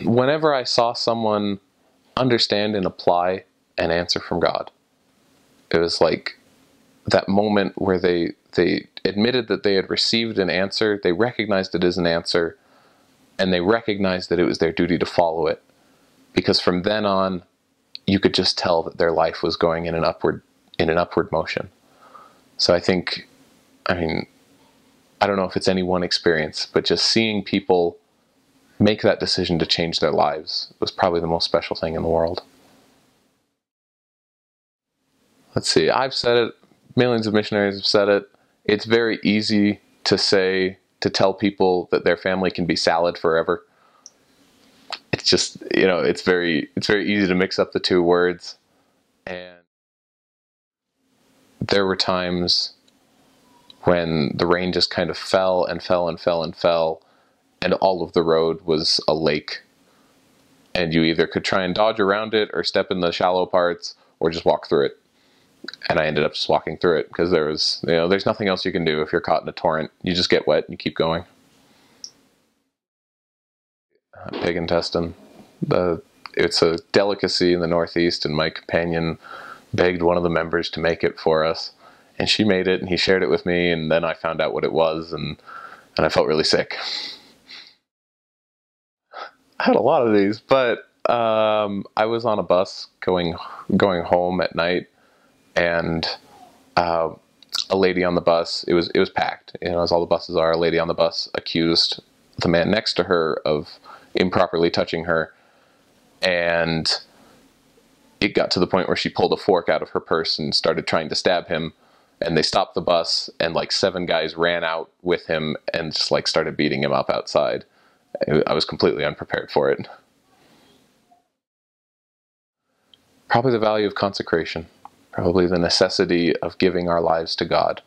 whenever I saw someone understand and apply an answer from God, it was like that moment where they admitted that they had received an answer, they recognized it as an answer, and they recognized that it was their duty to follow it. Because from then on, you could just tell that their life was going in an upward motion. So I think, I mean, I don't know if it's any one experience, but just seeing people make that decision to change their lives was probably the most special thing in the world. Let's see, I've said it, millions of missionaries have said it. It's very easy to say, to tell people that their family can be salad forever. It's just, you know, it's very easy to mix up the two words. And there were times when the rain just kind of fell and fell and fell and fell, and all of the road was a lake. And you either could try and dodge around it or step in the shallow parts or just walk through it. And I ended up just walking through it because there was, you know, there's nothing else you can do if you're caught in a torrent. You just get wet and you keep going. Pig intestine. It's a delicacy in the Northeast, and my companion begged one of the members to make it for us. And she made it, and he shared it with me, and then I found out what it was, and I felt really sick. I had a lot of these, but I was on a bus going home at night, and a lady on the bus, it was packed, you know, as all the buses are. A lady on the bus accused the man next to her of improperly touching her, and it got to the point where she pulled a fork out of her purse and started trying to stab him, and they stopped the bus, and like 7 guys ran out with him and just like started beating him up outside. I was completely unprepared for it. Probably the value of consecration. Probably the necessity of giving our lives to God.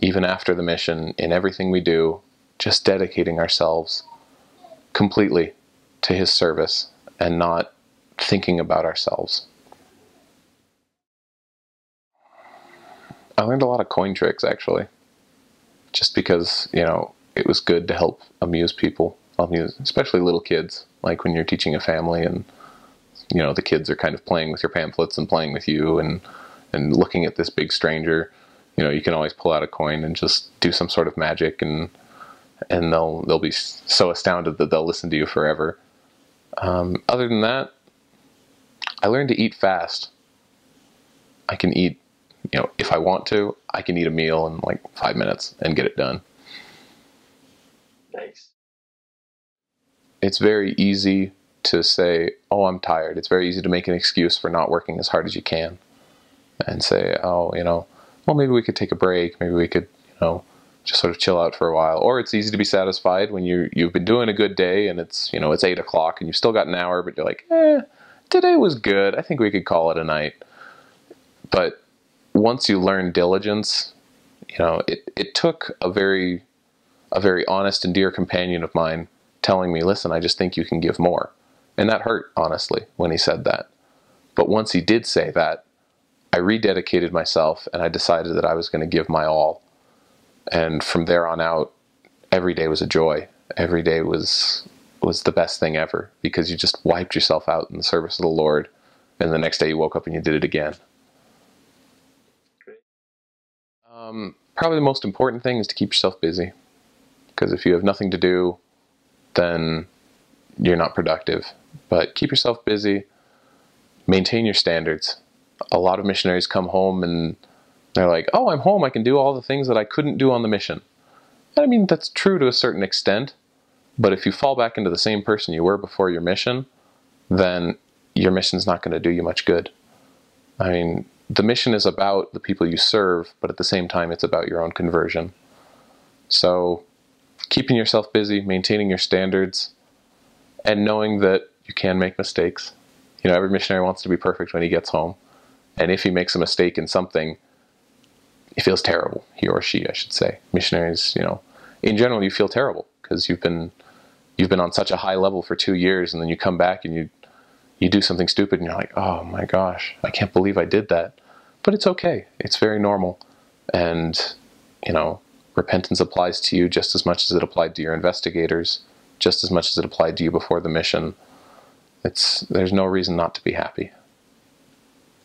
Even after the mission, in everything we do, just dedicating ourselves completely to His service and not thinking about ourselves. I learned a lot of coin tricks, actually. Just because, you know, it was good to help amuse people, especially little kids. Like when you're teaching a family and, you know, the kids are kind of playing with your pamphlets and playing with you and looking at this big stranger, you know, you can always pull out a coin and just do some sort of magic, and they'll be so astounded that they'll listen to you forever. Other than that, I learned to eat fast. I can eat, you know, if I want to, I can eat a meal in like 5 minutes and get it done. Nice. It's very easy to say, oh, I'm tired. It's very easy to make an excuse for not working as hard as you can and say, oh, you know, well, maybe we could take a break. Maybe we could, you know, just sort of chill out for a while. Or it's easy to be satisfied when you've been doing a good day and it's, you know, it's 8 o'clock and you've still got an hour, but you're like, today was good. I think we could call it a night. But once you learn diligence, you know, it took a very honest and dear companion of mine telling me, listen, I just think you can give more. And that hurt, honestly, when he said that. But once he did say that, I rededicated myself and I decided that I was going to give my all. And from there on out, every day was a joy. Every day was the best thing ever, because you just wiped yourself out in the service of the Lord. And the next day you woke up and you did it again. Probably the most important thing is to keep yourself busy. Because if you have nothing to do, then you're not productive. But keep yourself busy. Maintain your standards. A lot of missionaries come home and they're like, oh, I'm home. I can do all the things that I couldn't do on the mission. And I mean, that's true to a certain extent. But if you fall back into the same person you were before your mission, then your mission's not going to do you much good. I mean, the mission is about the people you serve, but at the same time, it's about your own conversion. So keeping yourself busy, maintaining your standards, and knowing that you can make mistakes. You know, every missionary wants to be perfect when he gets home. And if he makes a mistake in something, he feels terrible. He or she, I should say. Missionaries, you know, in general, you feel terrible because you've been on such a high level for 2 years, and then you come back and you do something stupid and you're like, oh my gosh, I can't believe I did that. But it's okay. It's very normal. And, you know, repentance applies to you just as much as it applied to your investigators. just as much as it applied to you before the mission. There's no reason not to be happy.